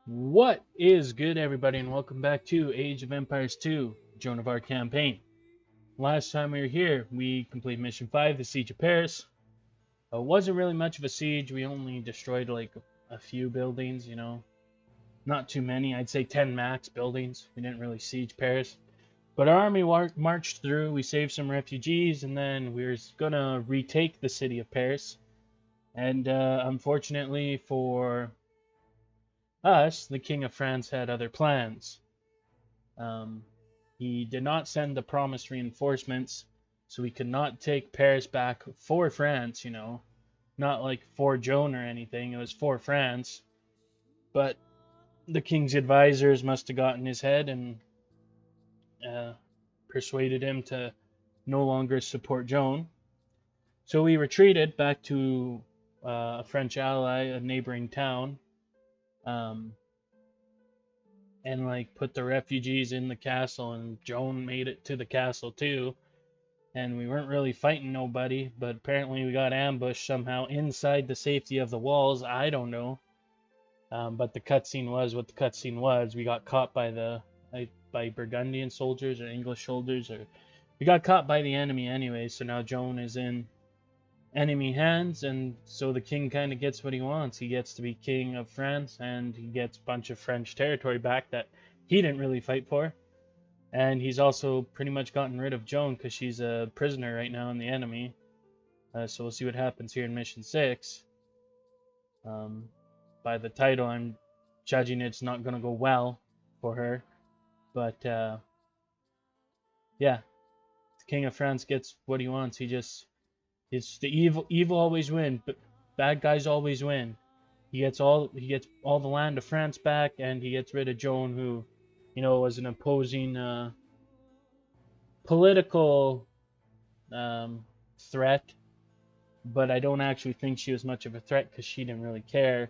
What is good, everybody, and welcome back to Age of Empires 2, Joan of Arc campaign. Last time we were here, we completed Mission 5, the Siege of Paris. It wasn't really much of a siege. We only destroyed like a few buildings, not too many. I'd say 10 max buildings. We didn't really siege Paris. But our army marched through, we saved some refugees, and then we were gonna retake the city of Paris. And unfortunately for us, the King of France had other plans. Um, he did not send the promised reinforcements, so we could not take Paris back for France, not like for Joan or anything. It was for France. But the king's advisors must have gotten his head and uh, persuaded him to no longer support Joan. So we retreated back to a French ally, a neighboring town, um, and like put the refugees in the castle. And Joan made it to the castle too. And we weren't really fighting nobody, but apparently we got ambushed somehow inside the safety of the walls. I don't know. But the cutscene was what the cutscene was. We got caught by by Burgundian soldiers or English soldiers, or we got caught by the enemy anyway. So now Joan is in enemy hands, and so the king kind of gets what he wants. He gets to be king of France, and he gets a bunch of French territory back that he didn't really fight for. And he's also pretty much gotten rid of Joan because she's a prisoner right now in the enemy. So we'll see what happens here in Mission 6. By the title, I'm judging it's not going to go well for her. But yeah, the King of France gets what he wants. It's the evil always win, but bad guys always win. He gets all the land of France back, and he gets rid of Joan, who, was an opposing political threat, but I don't actually think she was much of a threat because she didn't really care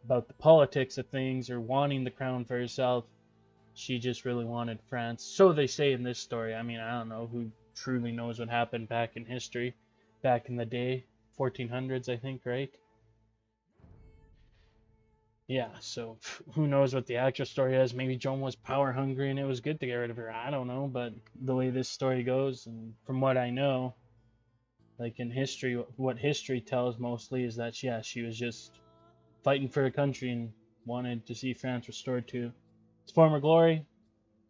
about the politics of things or wanting the crown for herself. She just really wanted France. So they say in this story. I mean, I don't know who truly knows what happened back in history, back in the day, 1400s, I think, right? Yeah, so who knows what the actual story is. Maybe Joan was power hungry and it was good to get rid of her. I don't know, but the way this story goes, and from what I know, like in history, what history tells mostly is that, yeah, she was just fighting for her country and wanted to see France restored to its former glory.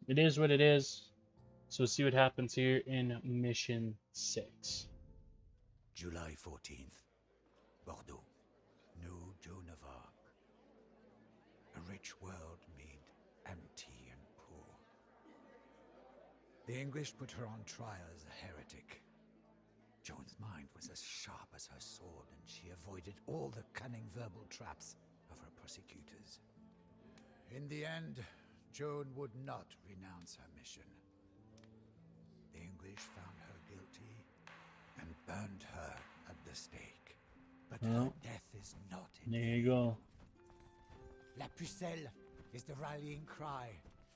It is what it is. So we'll see what happens here in Mission 6. July 14th, Bordeaux, New Joan of Arc. A rich world made empty and poor. The English put her on trial as a heretic. Joan's mind was as sharp as her sword, and she avoided all the cunning verbal traps of her persecutors. In the end, Joan would not renounce her mission. The English found her guilty and burned her at the stake. But her death is not in There vain. you go. La Pucelle is the rallying cry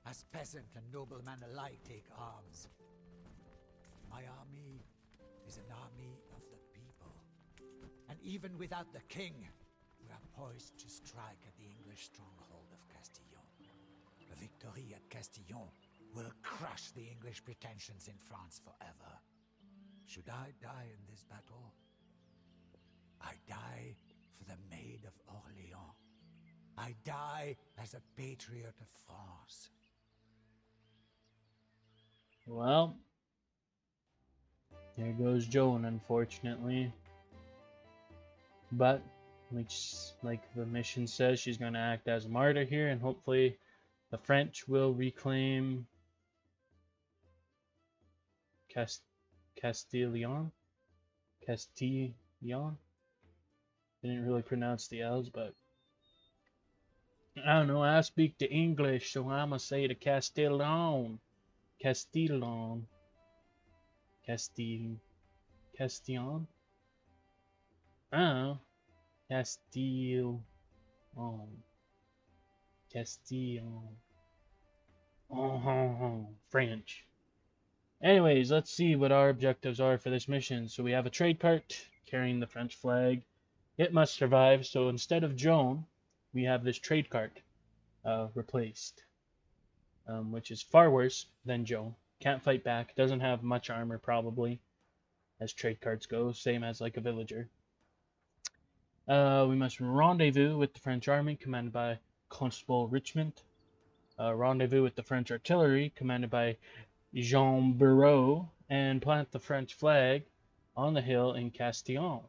as peasant and nobleman alike take arms. My army is an army of the people. And even without the king, we are poised to strike at the English stronghold of Castillon. A victory at Castillon will crush the English pretensions in France forever. Should I die in this battle? I die for the Maid of Orleans. I die as a patriot of France. Well, there goes Joan, unfortunately. But, like the mission says, she's going to act as a martyr here, and hopefully the French will reclaim Castillon? Castillon? Didn't really pronounce the L's, but I don't know. I speak the English, so I'ma say the Castillon. Castillon. Castillon. I don't know. Castillon. Castillon. French. Anyways, let's see what our objectives are for this mission. So we have a trade cart carrying the French flag. It must survive, so instead of Joan, we have this trade cart. replaced, which is far worse than Joan. Can't fight back, doesn't have much armor probably, as trade cards go, same as like a villager. We must rendezvous with the French army commanded by Constable Richmond. Rendezvous with the French artillery commanded by Jean Bureau, and plant the French flag on the hill in Castillon.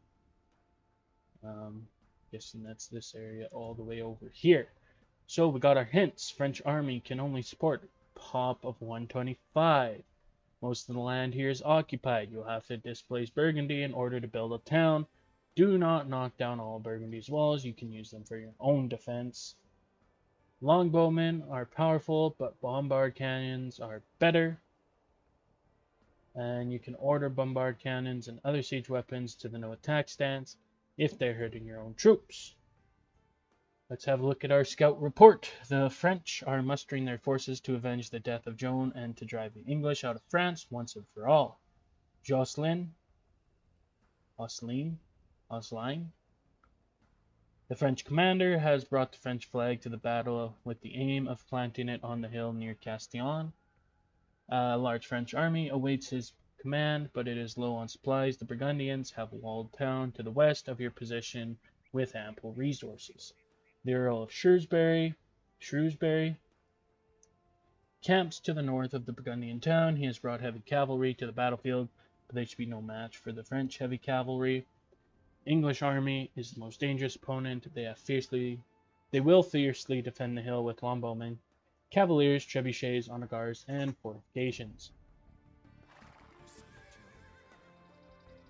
Guessing that's this area all the way over here. So we got our hints. French army can only support pop of 125. Most of the land here is occupied. You'll have to displace Burgundy in order to build a town. Do not knock down all Burgundy's walls. You can use them for your own defense. Longbowmen are powerful, but bombard cannons are better. And you can order bombard cannons and other siege weapons to the no attack stance if they're hurting your own troops. Let's have a look at our scout report. The French are mustering their forces to avenge the death of Joan and to drive the English out of France once and for all. Jocelyn, the French commander, has brought the French flag to the battle with the aim of planting it on the hill near Castillon. A large French army awaits his command, but it is low on supplies. The Burgundians have a walled town to the west of your position with ample resources. The Earl of Shrewsbury camps to the north of the Burgundian town. He has brought heavy cavalry to the battlefield, but they should be no match for the French heavy cavalry. English army is the most dangerous opponent. They will fiercely defend the hill with longbowmen, cavaliers, trebuchets, honor and fortifications.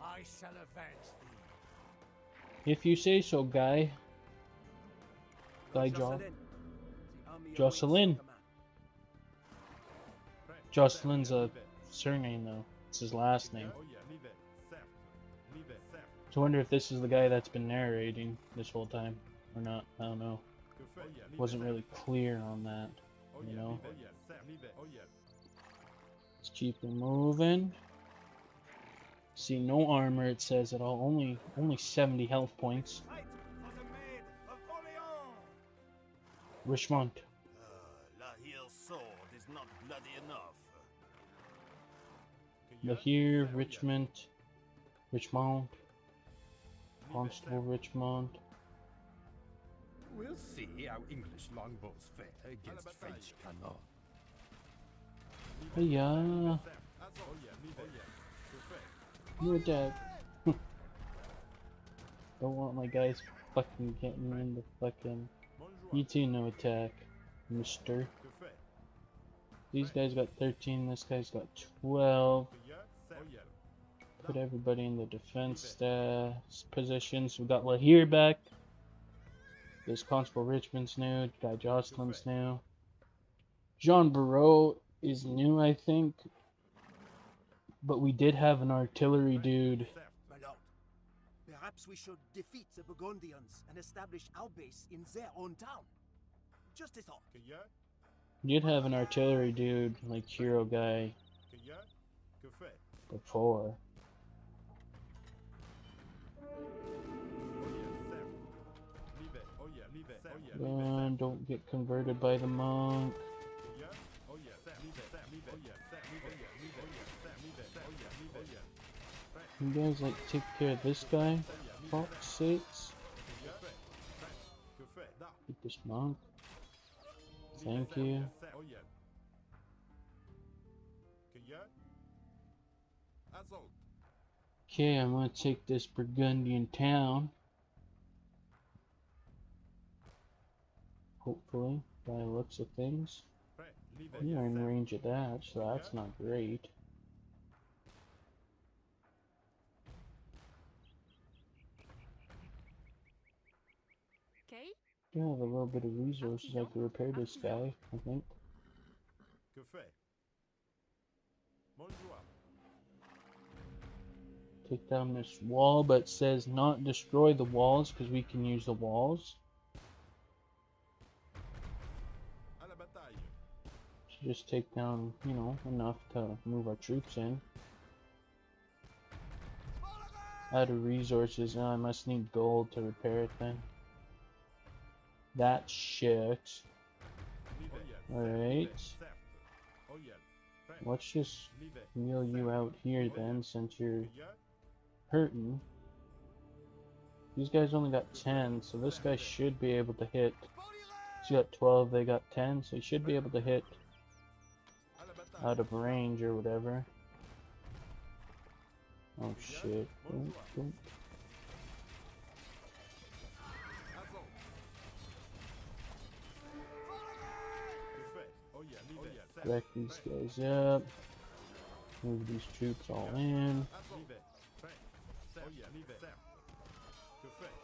I shall avenge thee. If you say so, Guy. Jocelyn. Jocelyn's a surname, though. It's his last name. So I wonder if this is the guy that's been narrating this whole time, or not. I don't know. Wasn't really clear on that, you know. Let's keep it moving. See, no armor, it says at all. Only 70 health points. Fight for the Maid of Orleans. Richmond. Lahir's sword is not bloody enough. Lahir, Richmond, Constable Richmond. We'll see how English longbows fare against French cannon. Hiya. You attack. Don't want my guys fucking getting in the fucking... You too, no attack, mister. These guys got 13, this guy's got 12. Put everybody in the defense positions. We got Lahir back. This Constable Richmond's new. Guy Jocelyn's new. Jean Bureau is new, I think. But we did have an artillery dude. My lord, perhaps we should defeat the Burgundians and establish our base in their own town. Just a thought. We did have an artillery dude, like hero guy, before. Don't get converted by the monk. You guys like take care of this guy? Fuck's sakes. Get this monk. Thank you. Okay, I'm gonna take this Burgundian town. Hopefully, by the looks of things. We are in range of that, so that's not great. Okay. I have a little bit of resources. I could repair this guy, I think. Take down this wall, but it says not destroy the walls because we can use the walls. So just take down, you know, enough to move our troops in. Out of resources, I must need gold to repair it then. That shit. Alright. Let's just wheel you out here then, since you're hurting. These guys only got 10, so this guy should be able to hit. He's got 12, they got 10, so he should be able to hit out of range or whatever. Oh shit. Don't. Back these guys up. Move these troops all in.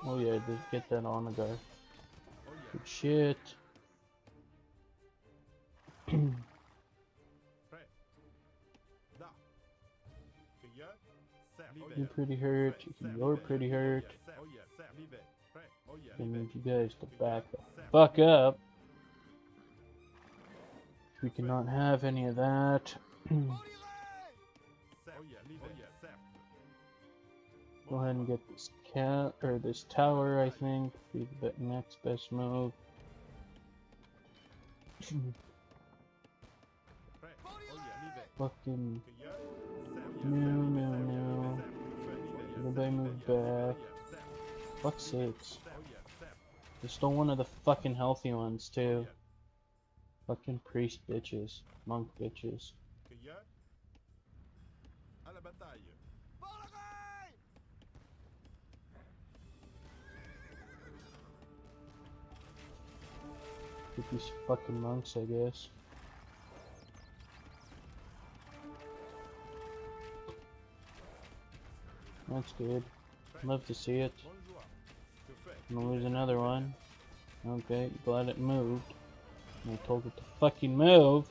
Oh yeah, just get that on the guard. Good shit. You're pretty hurt. You're pretty hurt. I need you guys to back the fuck up. We cannot have any of that. Go ahead and get this this tower, I think. Be the next best move. Fucking no. Everybody move back. Fuck's sakes. They stole one of the fucking healthy ones too. Fucking priest bitches. Monk bitches. Get these fucking monks, I guess. That's good. Love to see it. I'm gonna lose another one. Okay, glad it moved. I told it to fucking move.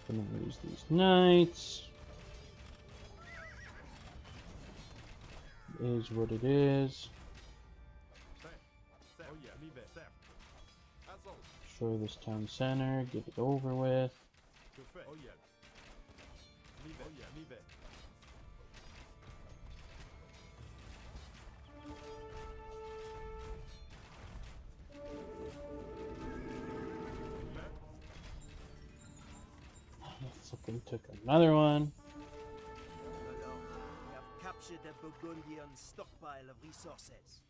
Gonna lose these knights. It is what it is. Destroy this town center, get it over with. Fucking took another one. We have captured the Burgundian stockpile of resources.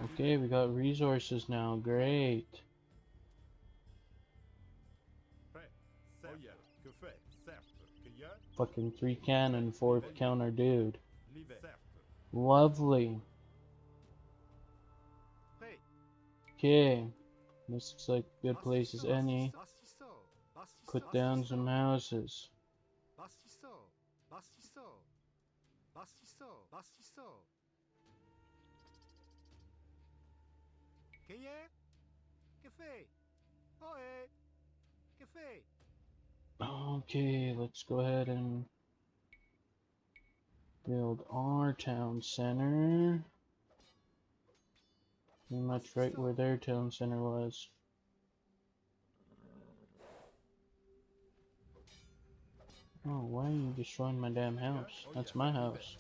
Okay, we got resources now. Great. Fucking 3 cannon, 4 counter dude. Lovely. Okay. This looks like a good place as any. Put down some houses. Okay, let's go ahead and build our town center. Pretty much right where their town center was. Oh, why are you destroying my damn house? That's my house.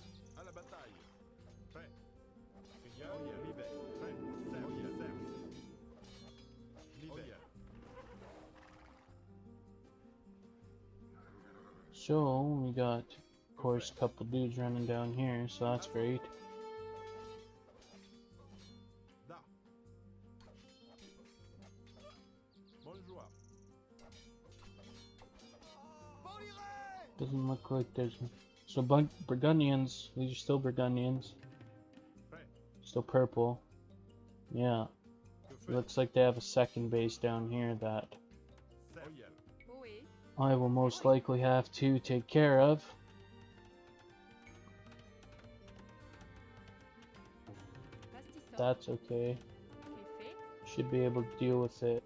So, we got, of course, a couple dudes running down here, so that's great. Doesn't look like there's... So, Burgundians, these are still Burgundians. Still purple. Yeah. Looks like they have a second base down here that I will most likely have to take care of. That's okay. Should be able to deal with it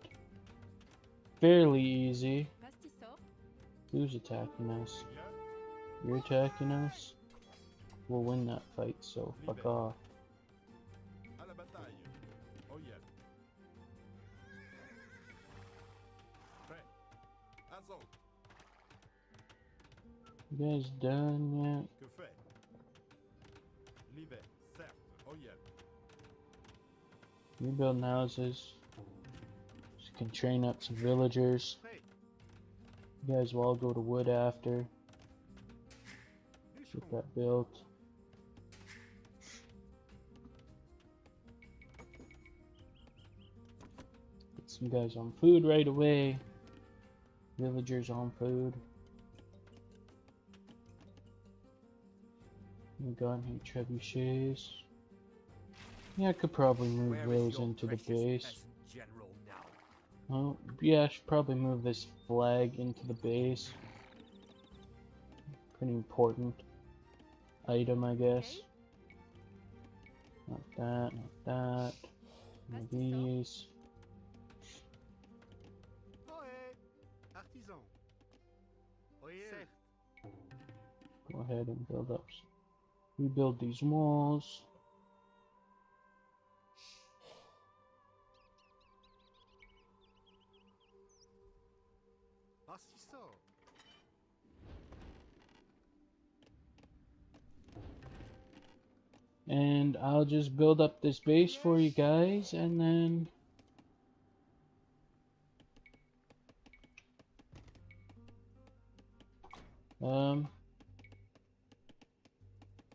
fairly easy. Who's attacking us? You're attacking us? We'll win that fight, so fuck off. You guys done yet? Que fait? L'hiver, certes. Oh yeah. You're building houses. So you can train up some villagers. Prêt. You guys will all go to wood after. Get Bûcheron. that built. Get some guys on food right away. Villagers on food. We got any trebuchets? Yeah, I could probably move Where is those your into the precious base. peasant general now? Oh, yeah, I should probably move this flag into the base. Pretty important item, I guess. Okay. Not that, not that. One of these. Ohé. Artisan. Oyez. Certes. Go ahead and build up. Rebuild these walls. Assistant. And I'll just build up this base for you guys, and then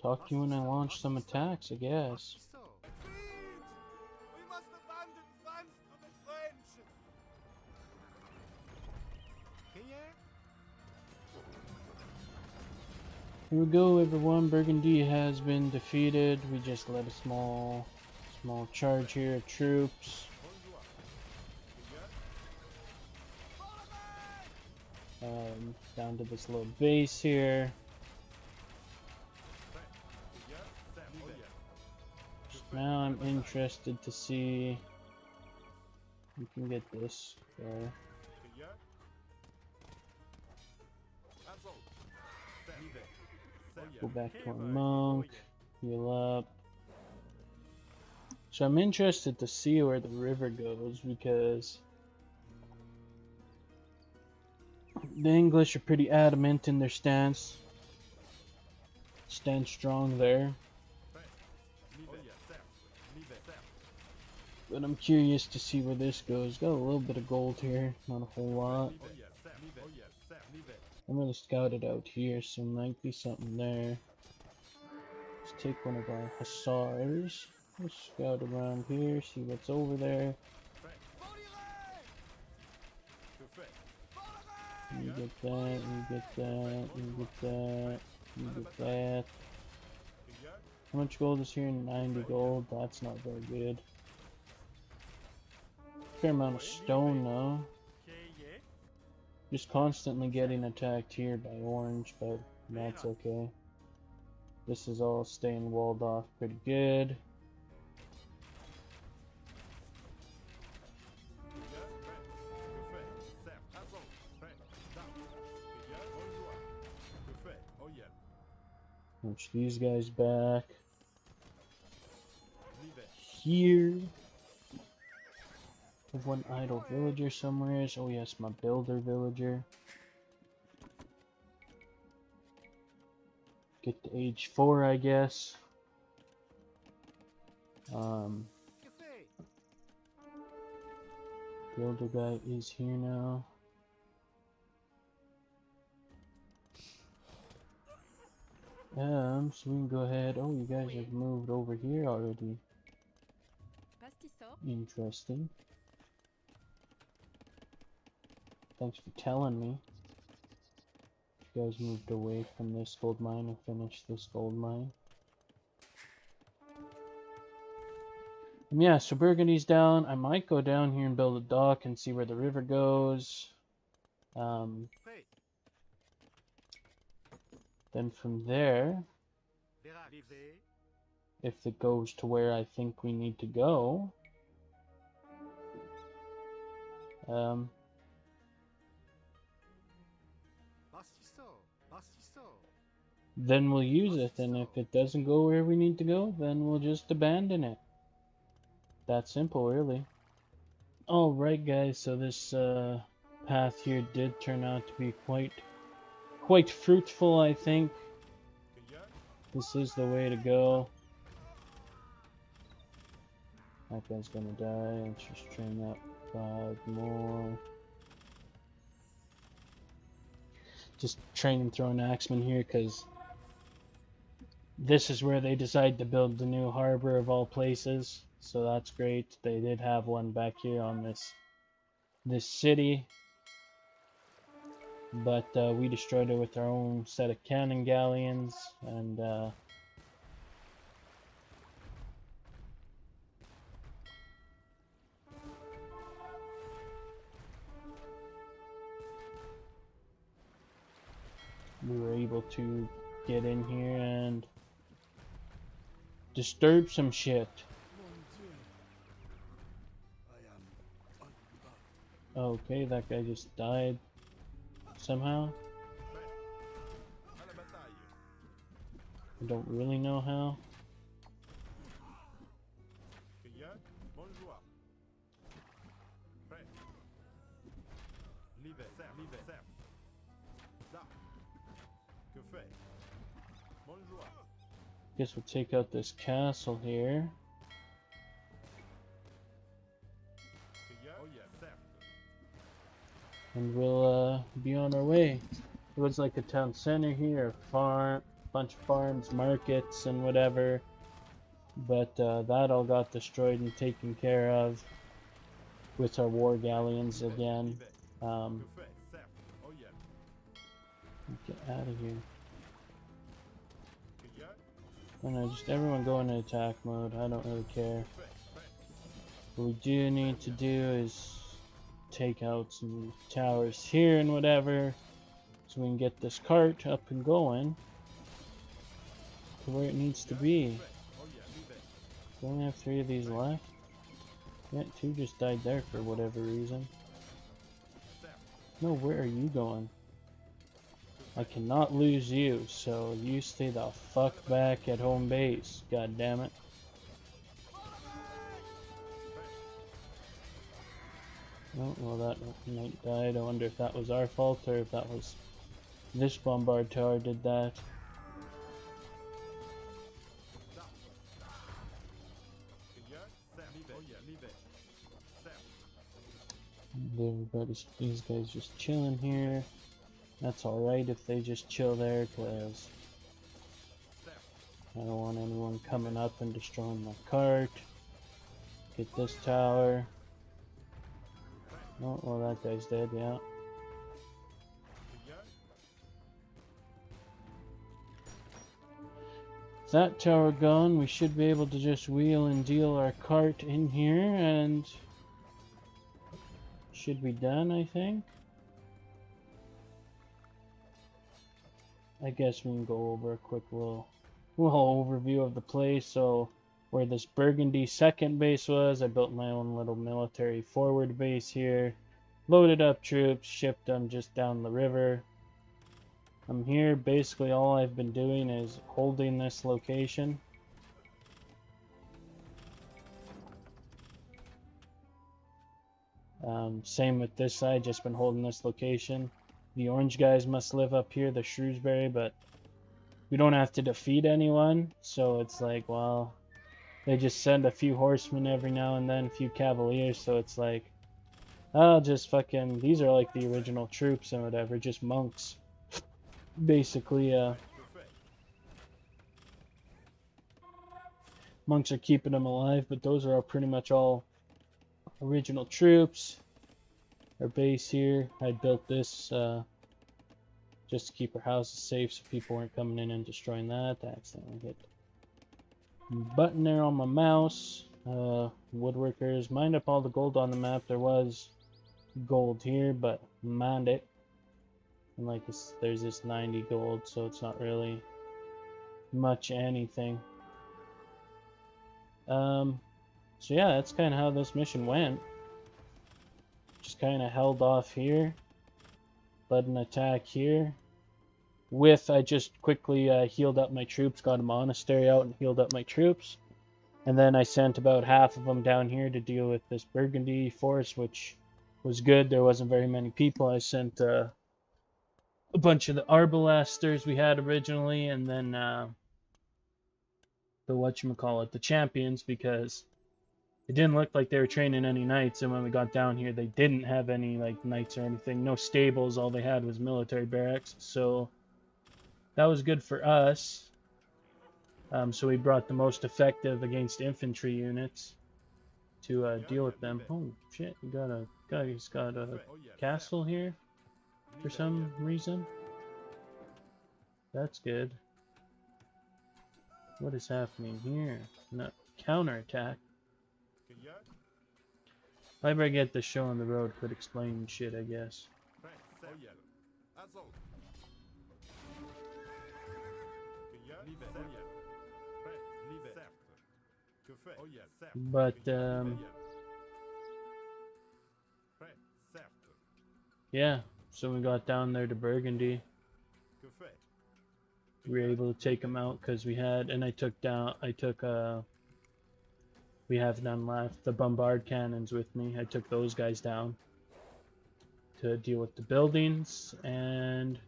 talk to you when I launch some attacks, I guess. Assistant. Retreat! We must abandon France to the French! Payez. Here we go, everyone. Burgundy has been defeated. We just led a small charge here of troops. Down to this little base here. Now I'm interested to see if we can get this there. Go back to our monk, heal up. So I'm interested to see where the river goes, because the English are pretty adamant in their stance. Stand strong there. But I'm curious to see where this goes. Got a little bit of gold here, not a whole lot. I'm gonna scout it out here, so might be something there. Let's take one of our hussars. Let's scout around here, see what's over there. You get that, you get that, you get that, you get that. How much gold is here? 90 gold. That's not very good. Fair amount of stone though. Just constantly getting attacked here by orange, but that's okay. This is all staying walled off pretty good. Push these guys back. Here. Have one idle villager somewhere. Oh yes, my builder villager. Get to age 4, I guess. Builder guy is here now. So we can go ahead. Oh, you guys have moved over here already. Pastisseau. Interesting. Thanks for telling me. You guys moved away from this gold mine and finished this gold mine. Yeah, so Burgundy's down. I might go down here and build a dock and see where the river goes. Then from there, if it goes to where I think we need to go, then we'll use it, and if it doesn't go where we need to go, then we'll just abandon it. That simple, really. Alright guys, so this path here did turn out to be quite fruitful, I think. This is the way to go. That guy's gonna die. Let's just train up 5 more. Just train and throw an axeman here because this is where they decide to build the new harbor of all places. So that's great. They did have one back here on this city, but we destroyed it with our own set of cannon galleons, and we were able to get in here and disturb some shit. Okay, that guy just died somehow. I don't really know how. Guess we'll take out this castle here. And we'll be on our way. It was like a town center here, a farm, bunch of farms, markets, and whatever. But that all got destroyed and taken care of with our war galleons again. Get out of here. I don't know, just everyone go into attack mode. I don't really care. What we do need to do is take out some towers here and whatever, so we can get this cart up and going to where it needs to be. We only have 3 of these left. Yeah, 2 just died there for whatever reason. No, where are you going? I cannot lose you, so you stay the fuck back at home base. God damn it. Oh, well, that knight died. I wonder if that was our fault or if that was this bombard tower did that. These guys just chilling here. That's alright if they just chill there, because I don't want anyone coming up and destroying my cart. Get this tower. Oh, well, that guy's dead, yeah. That tower gone, we should be able to just wheel and deal our cart in here, and should be done, I think. I guess we can go over a quick little overview of the place. So where this Burgundy second base was, I built my own little military forward base here, loaded up troops, shipped them just down the river. I'm here, basically all I've been doing is holding this location. Same with this side, just been holding this location. The orange guys must live up here, the Shrewsbury, but we don't have to defeat anyone, so it's like, well, they just send a few horsemen every now and then, a few cavaliers, so it's like, I'll just fucking, these are like the original troops and whatever, just monks. Basically, monks are keeping them alive, but those are pretty much all original troops. Our base here, I built this just to keep our houses safe so people weren't coming in and destroying that. I accidentally hit button there on my mouse. Woodworkers, mined up all the gold on the map. There was gold here, but mined it. And like this, there's this 90 gold, so it's not really much anything. So yeah, that's kind of how this mission went. Just kind of held off here, led an attack here. I just quickly healed up my troops, got a monastery out and healed up my troops. And then I sent about half of them down here to deal with this Burgundy force, which was good. There wasn't very many people. I sent a bunch of the arbalesters we had originally, and then the whatchamacallit, the champions, because it didn't look like they were training any knights. And when we got down here, they didn't have any like knights or anything. No stables. All they had was military barracks. So that was good for us. So we brought the most effective against infantry units to deal with them. Oh shit! We got a guy's got a castle here for some reason. That's good. What is happening here? No, counterattack. I better get the show on the road. Quit explaining shit, I guess. But yeah. So we got down there to Burgundy. We were able to take them out because we had, and I took, we have none left, the bombard cannons with me. I took those guys down to deal with the buildings, and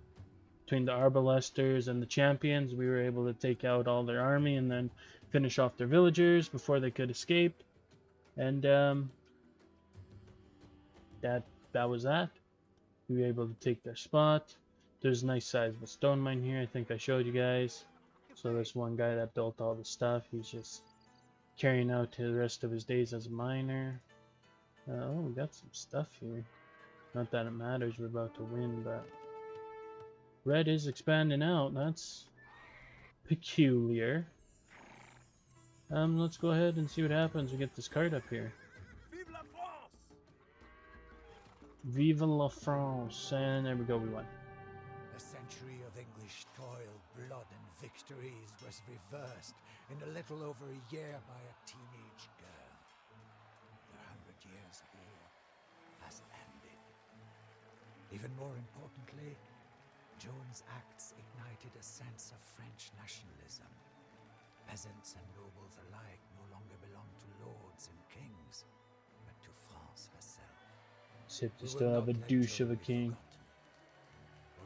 between the arbalesters and the champions, we were able to take out all their army and then finish off their villagers before they could escape. And that was that. We were able to take their spot. There's a nice sizable stone mine here. I think I showed you guys. So there's one guy that built all the stuff. He's just carrying out to the rest of his days as a miner. Oh, we got some stuff here. Not that it matters. We're about to win, but red is expanding out. That's peculiar. Let's go ahead and see what happens. We get this card up here. Vive la France! Vive la France. And there we go. We won. A century of English toil, blood, and victories was reversed in a little over a year by a teenage girl. The 100 Years' War has ended. Even more importantly, Joan's acts ignited a sense of French nationalism. Peasants and nobles alike no longer belong to lords and kings, but to France herself. Except you We still will have a not let douche Joan of a be king. forgotten.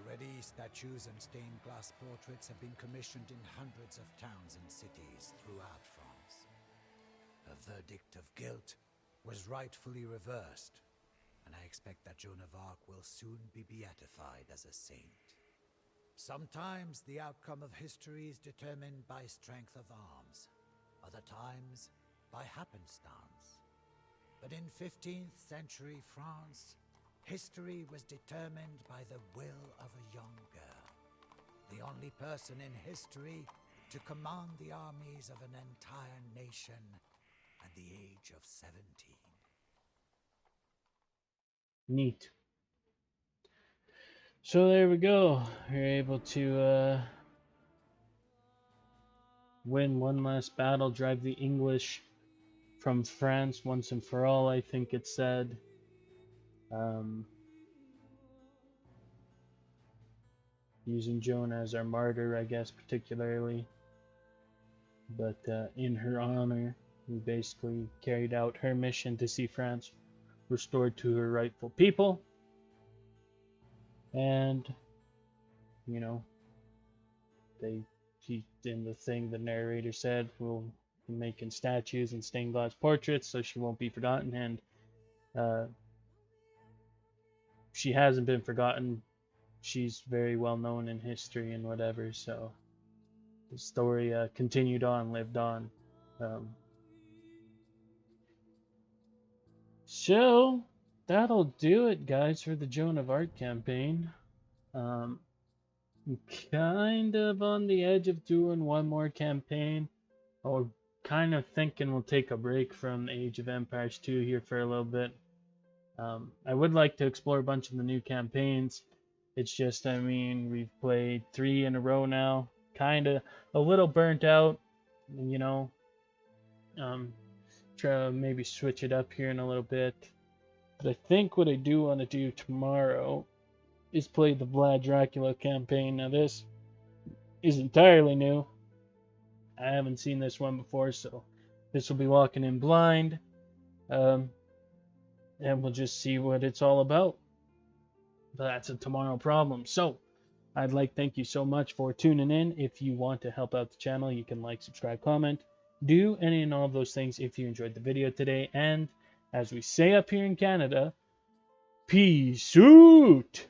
Already, statues and stained glass portraits have been commissioned in hundreds of towns and cities throughout France. Her verdict of guilt was rightfully reversed, and I expect that Joan of Arc will soon be beatified as a saint. Sometimes the outcome of history is determined by strength of arms, other times by happenstance. But in 15th century France, history was determined by the will of a young girl, the only person in history to command the armies of an entire nation at the age of 17. Neat. So there we go. We're able to win one last battle, drive the English from France once and for all, I think it said. Using Joan as our martyr, I guess, particularly. But in her honor, we basically carried out her mission to see France restored to her rightful people. And, you know, in the thing the narrator said, we'll be making statues and stained glass portraits so she won't be forgotten. And she hasn't been forgotten. She's very well known in history and whatever, so the story continued on, lived on. So that'll do it, guys, for the Joan of Arc campaign. I'm kind of on the edge of doing one more campaign, or kind of thinking we'll take a break from Age of Empires 2 here for a little bit. I would like to explore a bunch of the new campaigns. It's just, I mean, we've played 3 in a row now. Kind of a little burnt out, you know. Try to maybe switch it up here in a little bit. But I think what I do want to do tomorrow is play the Vlad Dracula campaign. Now this is entirely new. I haven't seen this one before, so this will be walking in blind. and we'll just see what it's all about. But that's a tomorrow problem. So, I'd like to thank you so much for tuning in. If you want to help out the channel, you can like, subscribe, comment, do any and all of those things if you enjoyed the video today. And as we say up here in Canada, peace out!